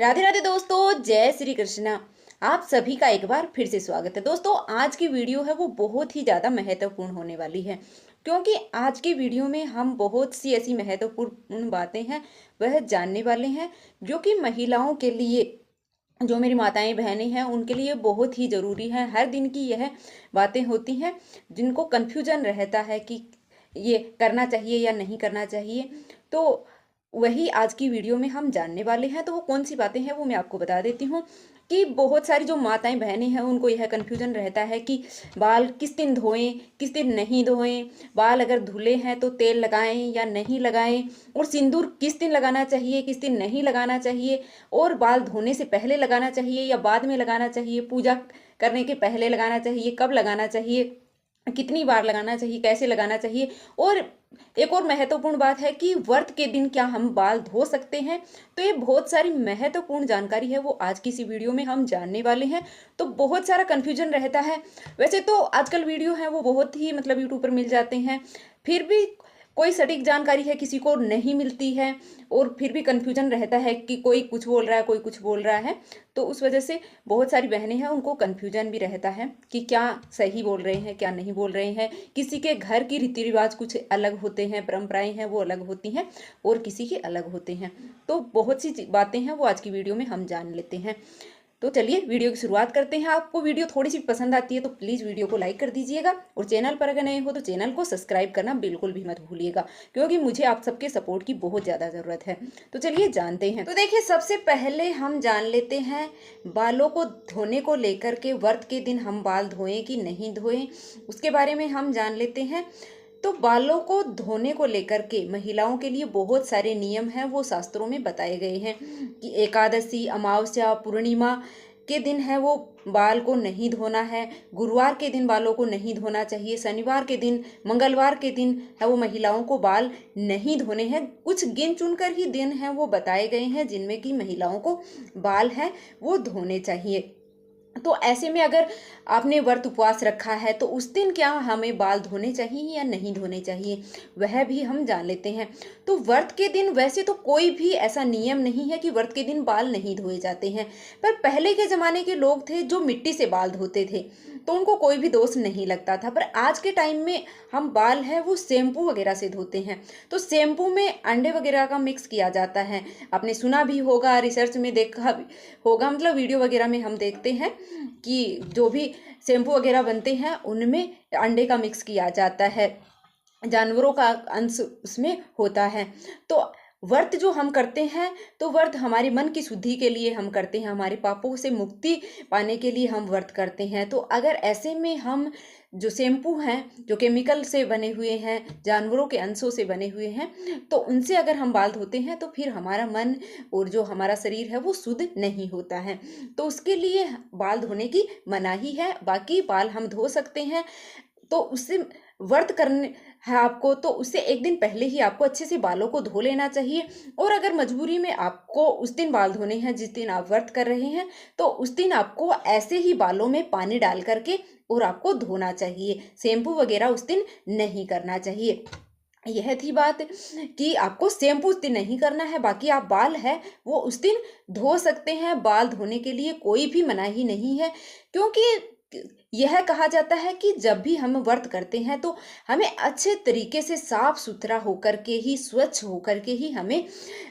राधे राधे दोस्तों, जय श्री कृष्णा। आप सभी का एक बार फिर से स्वागत है। दोस्तों, आज की वीडियो है वो बहुत ही ज़्यादा महत्वपूर्ण होने वाली है, क्योंकि आज की वीडियो में हम बहुत सी ऐसी महत्वपूर्ण बातें हैं वह जानने वाले हैं, जो कि महिलाओं के लिए, जो मेरी माताएं बहनें हैं उनके लिए बहुत ही ज़रूरी है। हर दिन की यह बातें होती हैं जिनको कन्फ्यूजन रहता है कि ये करना चाहिए या नहीं करना चाहिए। तो वही आज की वीडियो में हम जानने वाले हैं। तो वो कौन सी बातें हैं वो मैं आपको बता देती हूँ कि बहुत सारी जो माताएं बहनें हैं उनको यह कन्फ्यूजन रहता है कि बाल किस दिन धोएं, किस दिन नहीं धोएं, बाल अगर धुले हैं तो तेल लगाएं या नहीं लगाएं, और सिंदूर किस दिन लगाना चाहिए, किस दिन नहीं लगाना चाहिए, और बाल धोने से पहले लगाना चाहिए या बाद में लगाना चाहिए, पूजा करने के पहले लगाना चाहिए, कब लगाना चाहिए, कितनी बार लगाना चाहिए, कैसे लगाना चाहिए। और एक और महत्वपूर्ण बात है कि व्रत के दिन क्या हम बाल धो सकते हैं। तो ये बहुत सारी महत्वपूर्ण जानकारी है वो आज की इसी वीडियो में हम जानने वाले हैं। तो बहुत सारा कन्फ्यूजन रहता है। वैसे तो आजकल वीडियो है वो बहुत ही यूट्यूब पर मिल जाते हैं, फिर भी कोई सटीक जानकारी है किसी को नहीं मिलती है, और फिर भी कन्फ्यूजन रहता है कि कोई कुछ बोल रहा है, कोई कुछ बोल रहा है। तो उस वजह से बहुत सारी बहनें हैं उनको कन्फ्यूजन भी रहता है कि क्या सही बोल रहे हैं, क्या नहीं बोल रहे हैं। किसी के घर की रीति रिवाज कुछ अलग होते हैं, परंपराएं हैं वो अलग होती हैं, और किसी के अलग होते हैं। तो बहुत सी बातें हैं वो आज की वीडियो में हम जान लेते हैं। तो चलिए वीडियो की शुरुआत करते हैं। आपको वीडियो थोड़ी सी पसंद आती है तो प्लीज़ वीडियो को लाइक कर दीजिएगा, और चैनल पर अगर नए हो तो चैनल को सब्सक्राइब करना बिल्कुल भी मत भूलिएगा, क्योंकि मुझे आप सबके सपोर्ट की बहुत ज़्यादा ज़रूरत है। तो चलिए जानते हैं। तो देखिए, सबसे पहले हम जान लेते हैं बालों को धोने को लेकर के, व्रत के दिन हम बाल धोएं कि नहीं धोएं, उसके बारे में हम जान लेते हैं। तो बालों को धोने को लेकर के महिलाओं के लिए बहुत सारे नियम हैं वो शास्त्रों में बताए गए हैं कि एकादशी, अमावस्या, पूर्णिमा के दिन है वो बाल को नहीं धोना है, गुरुवार के दिन बालों को नहीं धोना चाहिए, शनिवार के दिन, मंगलवार के दिन है वो महिलाओं को बाल नहीं धोने हैं। कुछ गिन चुन कर ही दिन हैं वो बताए गए हैं जिनमें कि महिलाओं को बाल हैं वो धोने चाहिए। तो ऐसे में अगर आपने व्रत उपवास रखा है तो उस दिन क्या हमें बाल धोने चाहिए या नहीं धोने चाहिए, वह भी हम जान लेते हैं। तो व्रत के दिन वैसे तो कोई भी ऐसा नियम नहीं है कि व्रत के दिन बाल नहीं धोए जाते हैं, पर पहले के ज़माने के लोग थे जो मिट्टी से बाल धोते थे तो उनको कोई भी दोष नहीं लगता था। पर आज के टाइम में हम बाल है वो शैम्पू वगैरह से धोते हैं। तो शैम्पू में अंडे वगैरह का मिक्स किया जाता है, आपने सुना भी होगा, रिसर्च में देखा भी होगा, मतलब वीडियो वगैरह में हम देखते हैं कि जो भी शैम्पू वगैरह बनते हैं उनमें अंडे का मिक्स किया जाता है, जानवरों का अंश उसमें होता है। तो व्रत जो हम करते हैं तो व्रत हमारे मन की शुद्धि के लिए हम करते हैं, हमारे पापों से मुक्ति पाने के लिए हम व्रत करते हैं। तो अगर ऐसे में हम जो शैम्पू हैं जो केमिकल से बने हुए हैं, जानवरों के अंशों से बने हुए हैं, तो उनसे अगर हम बाल धोते हैं तो फिर हमारा मन और जो हमारा शरीर है वो शुद्ध नहीं होता है। तो उसके लिए बाल धोने की मनाही है, बाकी बाल हम धो सकते हैं। तो उससे व्रत करने है आपको तो उससे एक दिन पहले ही आपको अच्छे से बालों को धो लेना चाहिए। और अगर मजबूरी में आपको उस दिन बाल धोने हैं जिस दिन आप व्रत कर रहे हैं, तो उस दिन आपको ऐसे ही बालों में पानी डाल करके और आपको धोना चाहिए, शैम्पू वगैरह उस दिन नहीं करना चाहिए। यह थी बात कि आपको शैम्पू उस दिन नहीं करना है, बाकी आप बाल है वो उस दिन धो सकते हैं। बाल धोने के लिए कोई भी मनाही नहीं है, क्योंकि यह कहा जाता है कि जब भी हम व्रत करते हैं तो हमें अच्छे तरीके से साफ सुथरा होकर के ही, स्वच्छ होकर के ही हमें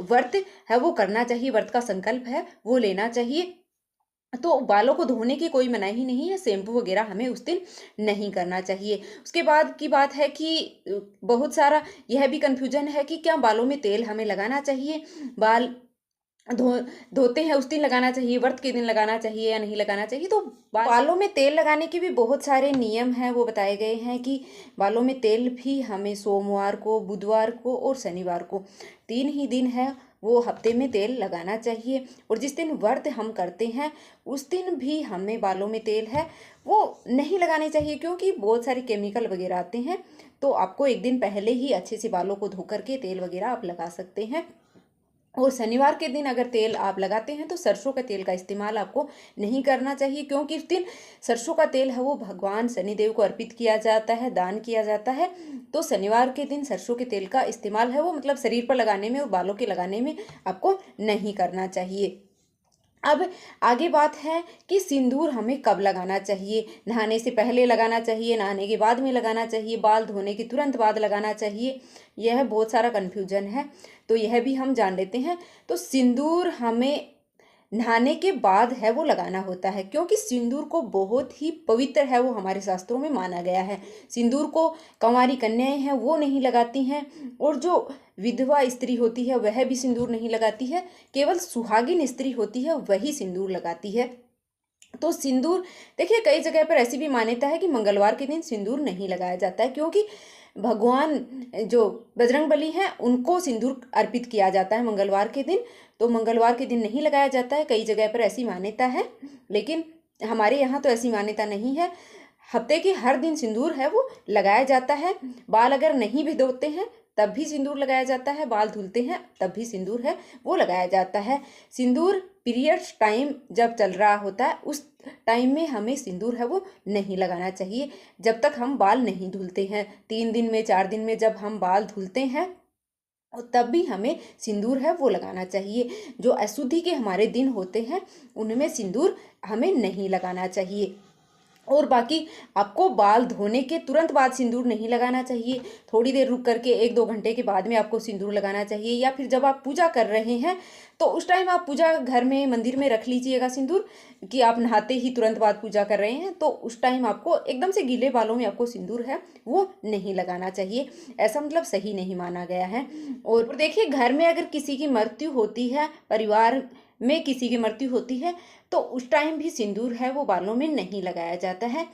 व्रत है वो करना चाहिए, व्रत का संकल्प है वो लेना चाहिए। तो बालों को धोने की कोई मनाही नहीं है, शैम्पू वगैरह हमें उस दिन नहीं करना चाहिए। उसके बाद की बात है कि बहुत सारा यह भी कन्फ्यूजन है कि क्या बालों में तेल हमें लगाना चाहिए, बाल धो धोते हैं उस दिन लगाना चाहिए, व्रत के दिन लगाना चाहिए या नहीं लगाना चाहिए। तो बालों में तेल लगाने के भी बहुत सारे नियम हैं वो बताए गए हैं कि बालों में तेल भी हमें सोमवार को, बुधवार को और शनिवार को, 3 ही दिन है वो हफ्ते में तेल लगाना चाहिए। और जिस दिन व्रत हम करते हैं उस दिन भी हमें बालों में तेल है वो नहीं लगाने चाहिए, क्योंकि बहुत सारे केमिकल वगैरह आते हैं। तो आपको एक दिन पहले ही अच्छे से बालों को धो करके तेल वगैरह आप लगा सकते हैं। और शनिवार के दिन अगर तेल आप लगाते हैं तो सरसों का तेल का इस्तेमाल आपको नहीं करना चाहिए, क्योंकि उस दिन सरसों का तेल है वो भगवान शनिदेव को अर्पित किया जाता है, दान किया जाता है। तो शनिवार के दिन सरसों के तेल का इस्तेमाल है वो मतलब शरीर पर लगाने में और बालों के लगाने में आपको नहीं करना चाहिए। अब आगे बात है कि सिंदूर हमें कब लगाना चाहिए। नहाने से पहले लगाना चाहिए, नहाने के बाद में लगाना चाहिए, बाल धोने के तुरंत बाद लगाना चाहिए, यह बहुत सारा कन्फ्यूजन है, तो यह भी हम जान लेते हैं। तो सिंदूर हमें नहाने के बाद है वो लगाना होता है, क्योंकि सिंदूर को बहुत ही पवित्र है वो हमारे शास्त्रों में माना गया है। सिंदूर को कंवारी कन्याएं हैं वो नहीं लगाती हैं, और जो विधवा स्त्री होती है वह भी सिंदूर नहीं लगाती है, केवल सुहागिन स्त्री होती है वही सिंदूर लगाती है। तो सिंदूर देखिए, कई जगह पर ऐसी भी मान्यता है कि मंगलवार के दिन सिंदूर नहीं लगाया जाता है, क्योंकि भगवान जो बजरंगबली हैं उनको सिंदूर अर्पित किया जाता है मंगलवार के दिन, तो मंगलवार के दिन नहीं लगाया जाता है। कई जगह पर ऐसी मान्यता है, लेकिन हमारे यहाँ तो ऐसी मान्यता नहीं है। हफ्ते के हर दिन सिंदूर है वो लगाया जाता है। बाल अगर नहीं भी धोते हैं तब भी सिंदूर लगाया जाता है, बाल धुलते हैं तब भी सिंदूर है वो लगाया जाता है। सिंदूर पीरियड्स टाइम जब चल रहा होता है उस टाइम में हमें सिंदूर है वो नहीं लगाना चाहिए, जब तक हम बाल नहीं धुलते हैं। 3 दिन में 4 दिन में जब हम बाल धुलते हैं और तब भी हमें सिंदूर है वो लगाना चाहिए। जो अशुद्धि के हमारे दिन होते हैं उनमें सिंदूर हमें नहीं लगाना चाहिए। और बाकी आपको बाल धोने के तुरंत बाद सिंदूर नहीं लगाना चाहिए, थोड़ी देर रुक करके 1-2 घंटे के बाद में आपको सिंदूर लगाना चाहिए, या फिर जब आप पूजा कर रहे हैं तो उस टाइम आप पूजा घर में मंदिर में रख लीजिएगा सिंदूर, कि आप नहाते ही तुरंत बाद पूजा कर रहे हैं तो उस टाइम आपको एकदम से गीले बालों में आपको सिंदूर है वो नहीं लगाना चाहिए, ऐसा मतलब सही नहीं माना गया है। और देखिए, घर में अगर किसी की मृत्यु होती है, परिवार में किसी की मृत्यु होती है, तो उस टाइम भी सिंदूर है वो बालों में नहीं लगाया जाता है।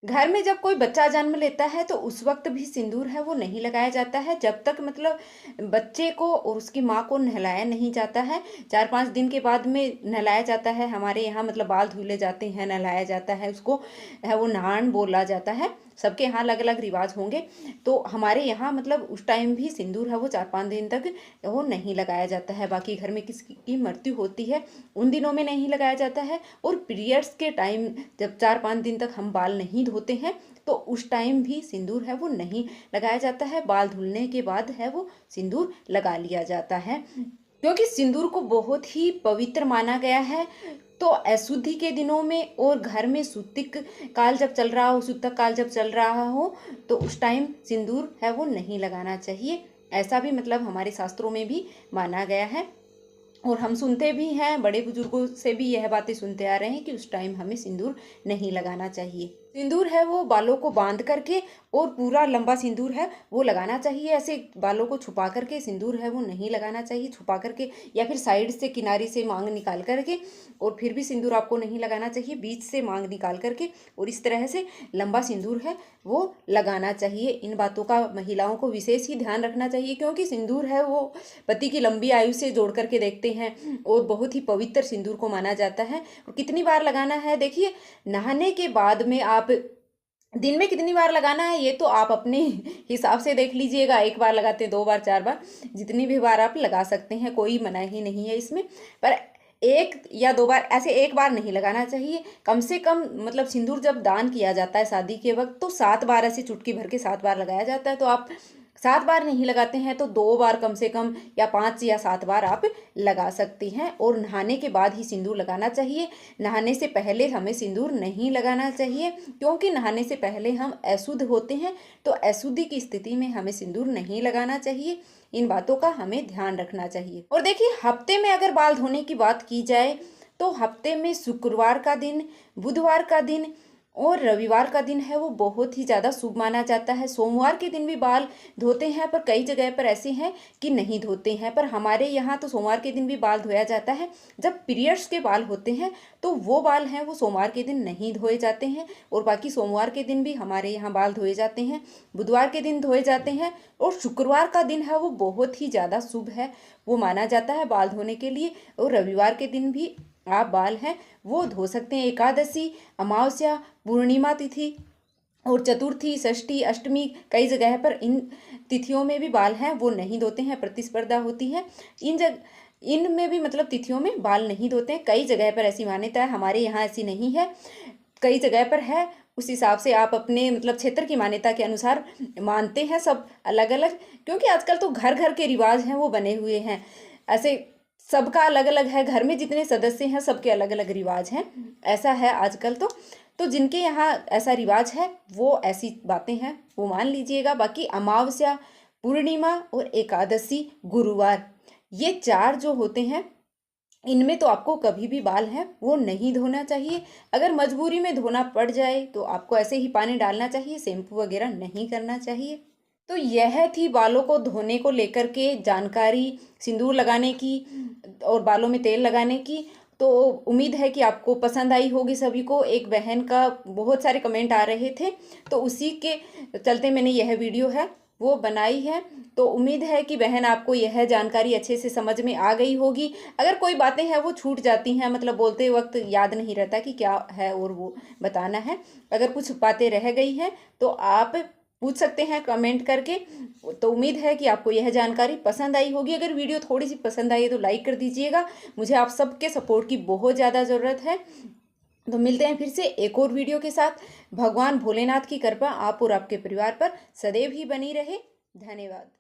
घर में जब कोई बच्चा जन्म लेता है तो उस वक्त भी सिंदूर है वो नहीं लगाया जाता है, जब तक मतलब बच्चे को और उसकी माँ को नहलाया नहीं जाता है। 4-5 दिन के बाद में नहलाया जाता है हमारे यहाँ, मतलब बाल धुले जाते हैं, नहलाया जाता है, उसको है वो नहान बोला जाता है। सबके यहाँ अलग अलग रिवाज होंगे, तो हमारे यहाँ मतलब उस टाइम भी सिंदूर है वो 4-5 दिन तक वो नहीं लगाया जाता है। बाकी घर में किसी की मृत्यु होती है उन दिनों में नहीं लगाया जाता है, और पीरियड्स के टाइम जब 4-5 दिन तक हम बाल नहीं धोते हैं तो उस टाइम भी सिंदूर है वो नहीं लगाया जाता है। बाल धुलने के बाद है वो सिंदूर लगा लिया जाता है, क्योंकि सिंदूर को बहुत ही पवित्र माना गया है। तो अशुद्धि के दिनों में और घर में सूतिक काल जब चल रहा हो, सूतक काल जब चल रहा हो, तो उस टाइम सिंदूर है वो नहीं लगाना चाहिए, ऐसा भी मतलब हमारे शास्त्रों में भी माना गया है। और हम सुनते भी हैं, बड़े बुजुर्गों से भी यह बातें सुनते आ रहे हैं कि उस टाइम हमें सिंदूर नहीं लगाना चाहिए। सिंदूर है वो बालों को बांध करके और पूरा लंबा सिंदूर है वो लगाना चाहिए, ऐसे बालों को छुपा करके सिंदूर है वो नहीं लगाना चाहिए, छुपा करके या फिर साइड से किनारे से मांग निकाल करके, और फिर भी सिंदूर आपको नहीं लगाना चाहिए, बीच से मांग निकाल करके और इस तरह से लंबा सिंदूर है वो लगाना चाहिए। इन बातों का महिलाओं को विशेष ही ध्यान रखना चाहिए, क्योंकि सिंदूर है वो पति की लंबी आयु से जोड़ करके देखते हैं और बहुत ही पवित्र सिंदूर को माना जाता है। और कितनी बार लगाना है, देखिए नहाने के बाद में आप दिन में कितनी बार लगाना है ये तो आप अपने हिसाब से देख लीजिएगा, 1 बार लगाते हैं, 2 बार, 4 बार, जितनी भी बार आप लगा सकते हैं, कोई मनाही ही नहीं है इसमें। पर 1 या 2 बार, ऐसे 1 बार नहीं लगाना चाहिए। कम से कम मतलब सिंदूर जब दान किया जाता है शादी के वक्त तो 7 बार, ऐसे चुटकी भर के 7 बार लगाया जाता है। तो आप 7 बार नहीं लगाते हैं तो 2 बार कम से कम, या 5 या 7 बार आप लगा सकती हैं। और नहाने के बाद ही सिंदूर लगाना चाहिए, नहाने से पहले हमें सिंदूर नहीं लगाना चाहिए, क्योंकि नहाने से पहले हम अशुद्ध होते हैं, तो अशुद्धि की स्थिति में हमें सिंदूर नहीं लगाना चाहिए। इन बातों का हमें ध्यान रखना चाहिए। और देखिए, हफ्ते में अगर बाल धोने की बात की जाए तो हफ्ते में शुक्रवार का दिन, बुधवार का दिन और रविवार का दिन है वो बहुत ही ज़्यादा शुभ माना जाता है। सोमवार के दिन भी बाल धोते हैं, पर कई जगह पर ऐसे हैं कि नहीं धोते हैं, पर हमारे यहाँ तो सोमवार के दिन भी बाल धोया जाता है। जब पीरियड्स के बाल होते हैं तो वो बाल हैं वो सोमवार के दिन नहीं धोए जाते हैं, और बाकी सोमवार के दिन भी हमारे यहाँ बाल धोए जाते हैं, बुधवार के दिन धोए जाते हैं, और शुक्रवार का दिन है वो बहुत ही ज़्यादा शुभ है वो माना जाता है बाल धोने के लिए। और रविवार के दिन भी आप बाल हैं वो धो सकते हैं। एकादशी, अमावस्या, पूर्णिमा तिथि और चतुर्थी, षष्ठी, अष्टमी, कई जगह पर इन तिथियों में भी बाल हैं वो नहीं धोते हैं, प्रतिस्पर्धा होती है इनमें भी मतलब तिथियों में बाल नहीं धोते हैं। कई जगह पर ऐसी मान्यता है, हमारे यहाँ ऐसी नहीं है, कई जगह पर है। उस हिसाब से आप अपने मतलब क्षेत्र की मान्यता के अनुसार मानते हैं, सब अलग अलग, क्योंकि आजकल तो घर घर के रिवाज हैं वो बने हुए हैं। ऐसे सबका अलग अलग है, घर में जितने सदस्य हैं सबके अलग अलग रिवाज हैं, ऐसा है आजकल। तो जिनके यहाँ ऐसा रिवाज है वो ऐसी बातें हैं वो मान लीजिएगा। बाकी अमावस्या, पूर्णिमा और एकादशी, गुरुवार, ये 4 जो होते हैं इनमें तो आपको कभी भी बाल हैं वो नहीं धोना चाहिए। अगर मजबूरी में धोना पड़ जाए तो आपको ऐसे ही पानी डालना चाहिए, शैम्पू वगैरह नहीं करना चाहिए। तो यह थी बालों को धोने को लेकर के जानकारी, सिंदूर लगाने की और बालों में तेल लगाने की। तो उम्मीद है कि आपको पसंद आई होगी सभी को। एक बहन का बहुत सारे कमेंट आ रहे थे तो उसी के चलते मैंने यह वीडियो है वो बनाई है। तो उम्मीद है कि बहन आपको यह जानकारी अच्छे से समझ में आ गई होगी। अगर कोई बातें हैं वो छूट जाती हैं, मतलब बोलते वक्त याद नहीं रहता कि क्या है और वो बताना है, अगर कुछ बातें रह गई हैं तो आप पूछ सकते हैं कमेंट करके। तो उम्मीद है कि आपको यह जानकारी पसंद आई होगी। अगर वीडियो थोड़ी सी पसंद आई है तो लाइक कर दीजिएगा, मुझे आप सबके सपोर्ट की बहुत ज़्यादा ज़रूरत है। तो मिलते हैं फिर से एक और वीडियो के साथ। भगवान भोलेनाथ की कृपा आप और आपके परिवार पर सदैव ही बनी रहे। धन्यवाद।